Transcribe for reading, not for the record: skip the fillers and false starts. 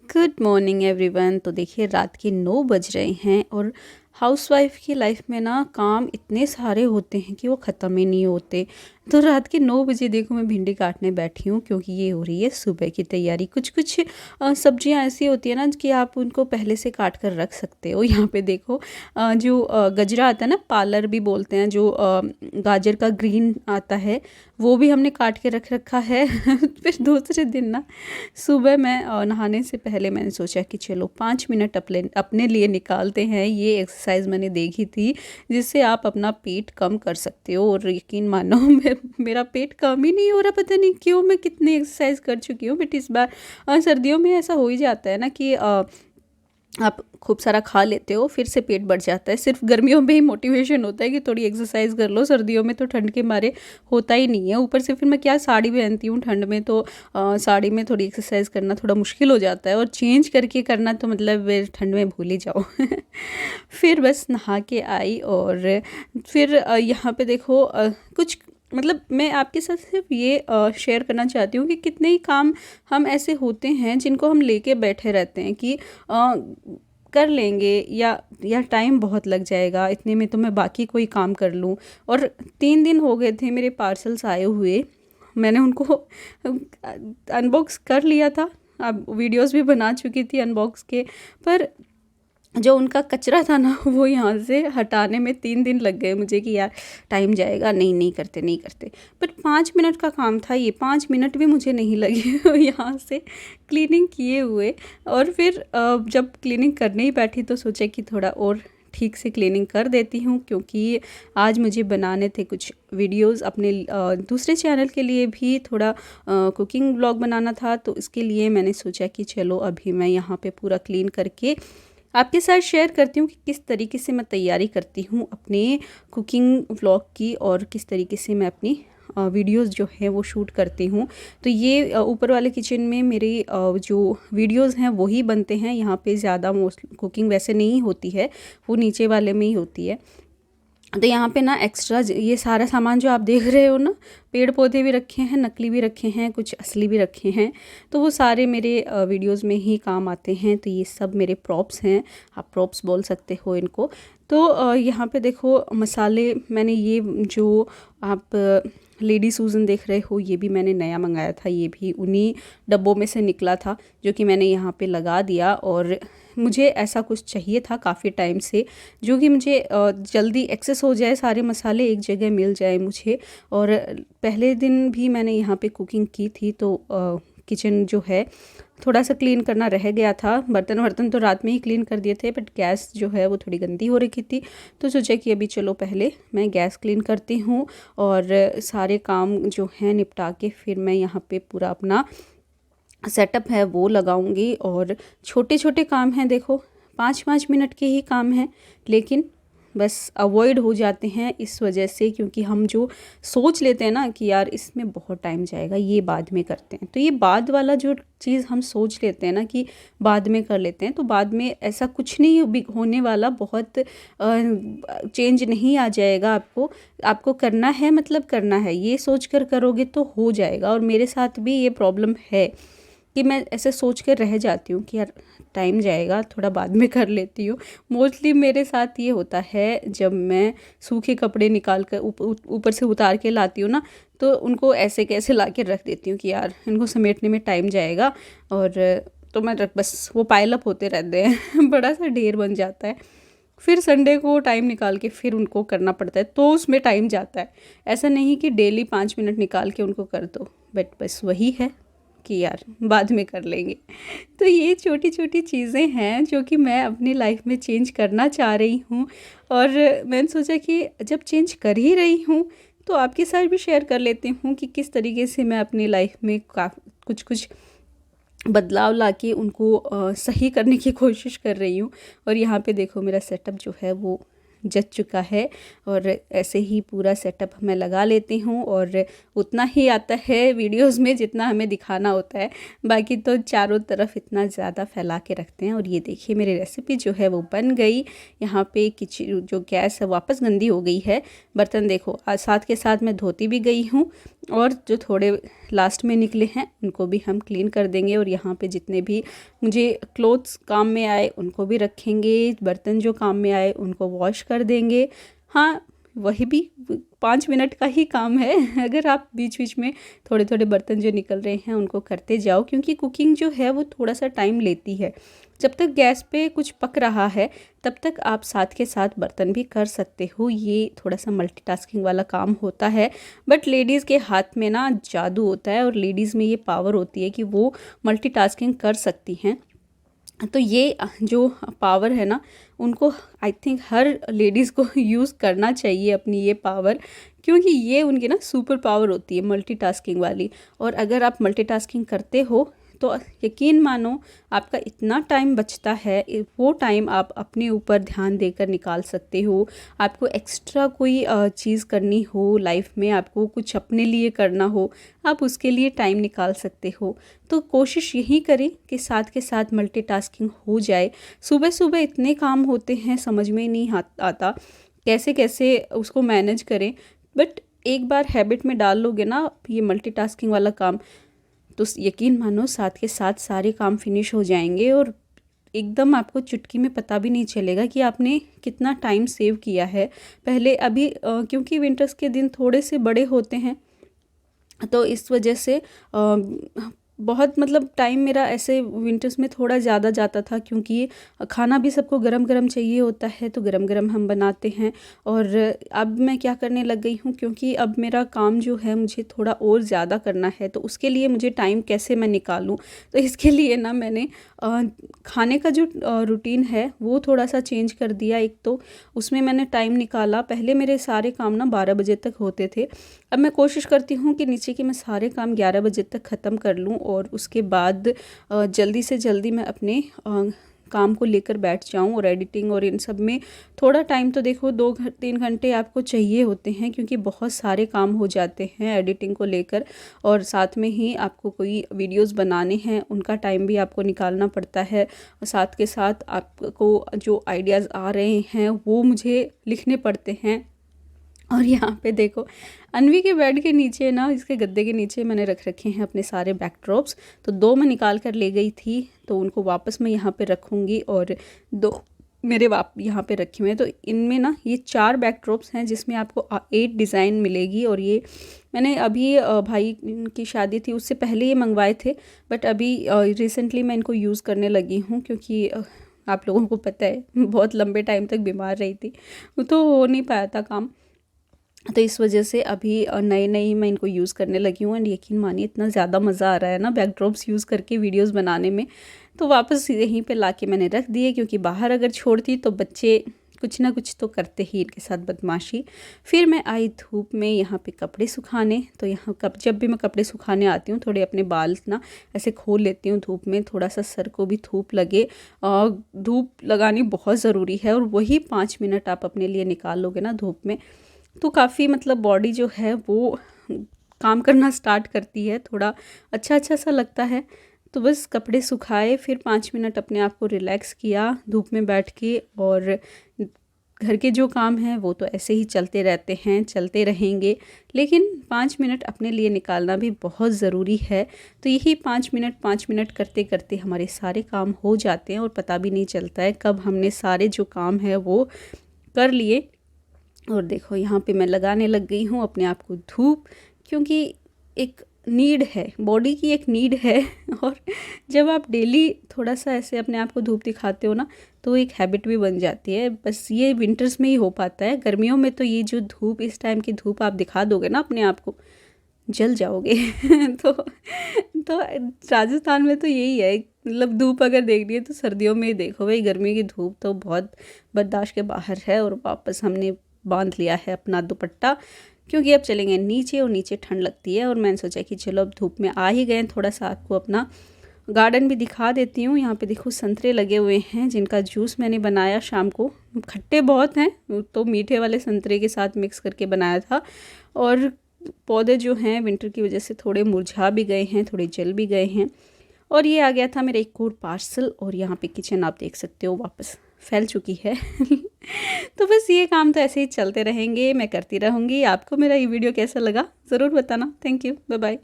Good morning everyone. तो देखिए रात के 9 बज रहे हैं और हाउसवाइफ की लाइफ में ना काम इतने सारे होते हैं कि वो ख़त्म ही नहीं होते। तो रात के 9 बजे देखो मैं भिंडी काटने बैठी हूँ क्योंकि ये हो रही है सुबह की तैयारी। कुछ कुछ सब्जियाँ ऐसी होती है ना कि आप उनको पहले से काट कर रख सकते हो। यहाँ पे देखो जो गजरा आता है ना, पालर भी बोलते हैं, जो गाजर का ग्रीन आता है, वो भी हमने काट के रख रखा है। फिर दूसरे दिन ना सुबह मैं नहाने से पहले मैंने सोचा कि चलो 5 मिनट अपने लिए निकालते हैं। ये एक्सरसाइज मैंने देखी थी जिससे आप अपना पेट कम कर सकते हो, और यकीन मानो मेरा पेट कम ही नहीं हो रहा। पता नहीं क्यों, मैं कितनी एक्सरसाइज कर चुकी हूँ, बट इस बार सर्दियों में ऐसा हो ही जाता है ना कि आप खूब सारा खा लेते हो फिर से पेट बढ़ जाता है। सिर्फ गर्मियों में ही मोटिवेशन होता है कि थोड़ी एक्सरसाइज कर लो, सर्दियों में तो ठंड के मारे होता ही नहीं है। ऊपर से फिर मैं क्या साड़ी पहनती हूँ ठंड में, तो साड़ी में थोड़ी एक्सरसाइज करना थोड़ा मुश्किल हो जाता है, और चेंज करके करना तो मतलब ठंड में भूल ही जाओ। फिर बस नहा के आई और फिर यहाँ पे देखो कुछ मतलब मैं आपके साथ सिर्फ ये शेयर करना चाहती हूँ कि कितने ही काम हम ऐसे होते हैं जिनको हम लेके बैठे रहते हैं कि कर लेंगे या टाइम बहुत लग जाएगा, इतने में तो मैं बाकी कोई काम कर लूँ। और 3 दिन हो गए थे मेरे पार्सल्स आए हुए, मैंने उनको अनबॉक्स कर लिया था, अब वीडियोस भी बना चुकी थी अनबॉक्स के, पर जो उनका कचरा था ना वो यहाँ से हटाने में 3 दिन लग गए मुझे कि यार टाइम जाएगा, नहीं करते। बट 5 मिनट का काम था ये, 5 मिनट भी मुझे नहीं लगे यहाँ से क्लीनिंग किए हुए। और फिर जब क्लीनिंग करने ही बैठी तो सोचा कि थोड़ा और ठीक से क्लीनिंग कर देती हूँ, क्योंकि आज मुझे बनाने थे कुछ वीडियोस अपने दूसरे चैनल के लिए भी, थोड़ा कुकिंग व्लॉग बनाना था। तो इसके लिए मैंने सोचा कि चलो अभी मैं यहाँ पे पूरा क्लीन करके आपके साथ शेयर करती हूँ कि किस तरीके से मैं तैयारी करती हूँ अपने कुकिंग व्लॉग की, और किस तरीके से मैं अपनी वीडियोस जो है वो शूट करती हूँ। तो ये ऊपर वाले किचन में मेरी जो वीडियोस हैं वही बनते हैं। यहाँ पे ज़्यादा मोस्ट कुकिंग वैसे नहीं होती है, वो नीचे वाले में ही होती है। तो यहाँ पे ना एक्स्ट्रा ये सारा सामान जो आप देख रहे हो ना, पेड़ पौधे भी रखे हैं, नकली भी रखे हैं, कुछ असली भी रखे हैं, तो वो सारे मेरे वीडियोस में ही काम आते हैं। तो ये सब मेरे प्रॉप्स हैं, आप प्रॉप्स बोल सकते हो इनको। तो यहाँ पे देखो मसाले मैंने ये जो आप लेडी सूजन देख रहे हो, ये भी मैंने नया मंगाया था, ये भी उन्हीं डब्बों में से निकला था जो कि मैंने यहाँ पे लगा दिया। और मुझे ऐसा कुछ चाहिए था काफ़ी टाइम से, जो कि मुझे जल्दी एक्सेस हो जाए, सारे मसाले एक जगह मिल जाए मुझे। और पहले दिन भी मैंने यहाँ पे कुकिंग की थी, तो किचन जो है थोड़ा सा क्लीन करना रह गया था। बर्तन तो रात में ही क्लीन कर दिए थे, बट गैस जो है वो थोड़ी गंदी हो रखी थी, तो सोचा कि अभी चलो पहले मैं गैस क्लीन करती हूँ और सारे काम जो हैं निपटा के फिर मैं यहाँ पे पूरा अपना सेटअप है वो लगाऊंगी। और छोटे छोटे काम हैं, देखो 5-5 मिनट के ही काम हैं, लेकिन बस अवॉइड हो जाते हैं इस वजह से, क्योंकि हम जो सोच लेते हैं ना कि यार इसमें बहुत टाइम जाएगा, ये बाद में करते हैं, तो ये बाद वाला जो चीज़ हम सोच लेते हैं ना कि बाद में कर लेते हैं, तो बाद में ऐसा कुछ नहीं होने वाला, बहुत चेंज नहीं आ जाएगा। आपको करना है, मतलब करना है, ये सोच कर करोगे तो हो जाएगा। और मेरे साथ भी ये प्रॉब्लम है कि मैं ऐसे सोच कर रह जाती हूँ कि यार टाइम जाएगा, थोड़ा बाद में कर लेती हूँ। मोस्टली मेरे साथ ये होता है, जब मैं सूखे कपड़े निकाल कर ऊपर से उतार के लाती हूँ ना, तो उनको ऐसे कैसे ला के रख देती हूँ कि यार इनको समेटने में टाइम जाएगा, और तो मैं बस वो पाइल अप होते रहते हैं। बड़ा सा ढेर बन जाता है, फिर संडे को टाइम निकाल के फिर उनको करना पड़ता है, तो उसमें टाइम जाता है। ऐसा नहीं कि डेली 5 मिनट निकाल के उनको कर दो, बट बस वही है कि यार बाद में कर लेंगे। तो ये छोटी छोटी चीज़ें हैं जो कि मैं अपनी लाइफ में चेंज करना चाह रही हूँ, और मैंने सोचा कि जब चेंज कर ही रही हूँ तो आपके साथ भी शेयर कर लेती हूँ कि किस तरीके से मैं अपनी लाइफ में कुछ बदलाव लाके उनको सही करने की कोशिश कर रही हूँ। और यहाँ पे देखो मेरा सेटअप जो है वो जच चुका है, और ऐसे ही पूरा सेटअप मैं लगा लेती हूँ, और उतना ही आता है वीडियोस में जितना हमें दिखाना होता है, बाकी तो चारों तरफ इतना ज़्यादा फैला के रखते हैं। और ये देखिए मेरी रेसिपी जो है वो बन गई। यहाँ पे किचन जो गैस है वापस गंदी हो गई है, बर्तन देखो आज साथ के साथ मैं धोती भी गई हूँ, और जो थोड़े लास्ट में निकले हैं उनको भी हम क्लीन कर देंगे। और यहाँ पे जितने भी मुझे क्लोथ्स काम में आए उनको भी रखेंगे, बर्तन जो काम में आए उनको वॉश कर देंगे। हाँ, वही भी 5 मिनट का ही काम है। अगर आप बीच बीच में थोड़े थोड़े बर्तन जो निकल रहे हैं उनको करते जाओ, क्योंकि कुकिंग जो है वो थोड़ा सा टाइम लेती है। जब तक गैस पे कुछ पक रहा है तब तक आप साथ के साथ बर्तन भी कर सकते हो। ये थोड़ा सा मल्टीटास्किंग वाला काम होता है, बट लेडीज़ के हाथ में ना जादू होता है और लेडीज़ में ये पावर होती है कि वो मल्टीटास्किंग कर सकती हैं। तो ये जो पावर है ना, उनको आई थिंक हर लेडीज़ को यूज़ करना चाहिए अपनी ये पावर, क्योंकि ये उनकी ना सुपर पावर होती है मल्टीटास्किंग वाली। और अगर आप मल्टीटास्किंग करते हो तो यकीन मानो आपका इतना टाइम बचता है, वो टाइम आप अपने ऊपर ध्यान देकर निकाल सकते हो। आपको एक्स्ट्रा कोई चीज़ करनी हो लाइफ में, आपको कुछ अपने लिए करना हो, आप उसके लिए टाइम निकाल सकते हो। तो कोशिश यही करें कि साथ के साथ मल्टीटास्किंग हो जाए। सुबह सुबह इतने काम होते हैं, समझ में नहीं आता कैसे कैसे उसको मैनेज करें, बट एक बार हैबिट में डाल लोगे ना ये मल्टीटास्किंग वाला काम, तो यकीन मानो साथ के साथ सारे काम फिनिश हो जाएंगे और एकदम आपको चुटकी में पता भी नहीं चलेगा कि आपने कितना टाइम सेव किया है। पहले अभी क्योंकि विंटर्स के दिन थोड़े से बड़े होते हैं तो इस वजह से बहुत मतलब टाइम मेरा ऐसे विंटर्स में थोड़ा ज़्यादा जाता था, क्योंकि खाना भी सबको गरम गरम चाहिए होता है, तो गरम गरम हम बनाते हैं। और अब मैं क्या करने लग गई हूँ, क्योंकि अब मेरा काम जो है मुझे थोड़ा और ज़्यादा करना है, तो उसके लिए मुझे टाइम कैसे मैं निकालूँ, तो इसके लिए ना मैंने खाने का जो रूटीन है वो थोड़ा सा चेंज कर दिया। एक तो उसमें मैंने टाइम निकाला, पहले मेरे सारे काम ना 12 बजे तक होते थे, अब मैं कोशिश करती हूँ कि नीचे के मैं सारे काम 11 बजे तक ख़त्म कर लूँ और उसके बाद जल्दी से जल्दी मैं अपने काम को लेकर बैठ जाऊँ। और एडिटिंग और इन सब में थोड़ा टाइम तो देखो 2-3 घंटे आपको चाहिए होते हैं, क्योंकि बहुत सारे काम हो जाते हैं एडिटिंग को लेकर, और साथ में ही आपको कोई वीडियोस बनाने हैं उनका टाइम भी आपको निकालना पड़ता है। और साथ के साथ आपको जो आइडियाज़ आ रहे हैं वो मुझे लिखने पड़ते हैं। और यहाँ पे देखो अनवी के बेड के नीचे ना, इसके गद्दे के नीचे मैंने रख रखे हैं अपने सारे बैकड्रॉप्स, तो 2 मैं निकाल कर ले गई थी, तो उनको वापस मैं यहाँ पे रखूँगी और 2 मेरे यहाँ पे रखे हुए हैं। तो इनमें ना ये 4 बैकड्रॉप्स हैं जिसमें आपको 8 डिज़ाइन मिलेगी। और ये मैंने अभी भाई की शादी थी उससे पहले ये मंगवाए थे, बट अभी रिसेंटली मैं इनको यूज़ करने लगी हूँ, क्योंकि आप लोगों को पता है बहुत लंबे टाइम तक बीमार रही थी तो हो नहीं पाया था काम, तो इस वजह से अभी नए नए मैं इनको यूज़ करने लगी हूँ। एंड यकीन मानिए इतना ज़्यादा मज़ा आ रहा है ना बैकड्रॉप्स यूज़ करके वीडियोस बनाने में, तो वापस यहीं पे लाके मैंने रख दिए, क्योंकि बाहर अगर छोड़ती तो बच्चे कुछ ना कुछ तो करते ही इनके साथ बदमाशी। फिर मैं आई धूप में यहाँ पे कपड़े सुखाने, तो यहाँ जब भी मैं कपड़े सुखाने आती हूँ थोड़े अपने बाल ना ऐसे खोल लेती हूँ धूप में, थोड़ा सा सर को भी धूप लगे। धूप लगानी बहुत ज़रूरी है, और वही 5 मिनट आप अपने लिए निकाल लोगे ना धूप में, तो काफ़ी मतलब बॉडी जो है वो काम करना स्टार्ट करती है, थोड़ा अच्छा अच्छा सा लगता है। तो बस कपड़े सुखाए, फिर 5 मिनट अपने आप को रिलैक्स किया धूप में बैठ के, और घर के जो काम हैं वो तो ऐसे ही चलते रहते हैं, चलते रहेंगे, लेकिन 5 मिनट अपने लिए निकालना भी बहुत ज़रूरी है। तो यही 5 मिनट करते करते हमारे सारे काम हो जाते हैं और पता भी नहीं चलता है कब हमने सारे जो काम है वो कर लिए। और देखो यहाँ पे मैं लगाने लग गई हूँ अपने आप को धूप, क्योंकि एक नीड है, बॉडी की एक नीड है। और जब आप डेली थोड़ा सा ऐसे अपने आप को धूप दिखाते हो ना, तो एक हैबिट भी बन जाती है। बस ये विंटर्स में ही हो पाता है, गर्मियों में तो ये जो धूप, इस टाइम की धूप आप दिखा दोगे ना अपने आप को, जल जाओगे। तो राजस्थान में तो यही है, मतलब धूप अगर देखनी है तो सर्दियों में ही देखो भाई, गर्मी की धूप तो बहुत बर्दाश्त के बाहर है। और वापस हमने बांध लिया है अपना दुपट्टा, क्योंकि अब चलेंगे नीचे, और नीचे ठंड लगती है। और मैंने सोचा कि चलो अब धूप में आ ही गए, थोड़ा सा आपको अपना गार्डन भी दिखा देती हूँ। यहाँ पे देखो संतरे लगे हुए हैं जिनका जूस मैंने बनाया शाम को, खट्टे बहुत हैं तो मीठे वाले संतरे के साथ मिक्स करके बनाया था। और पौधे जो हैं विंटर की वजह से थोड़े मुरझा भी गए हैं, थोड़े जल भी गए हैं। और ये आ गया था मेरा एक और पार्सल, और यहाँ पे किचन आप देख सकते हो वापस फैल चुकी है। तो बस ये काम तो ऐसे ही चलते रहेंगे, मैं करती रहूँगी। आपको मेरा ये वीडियो कैसा लगा ज़रूर बताना। Thank you, bye bye.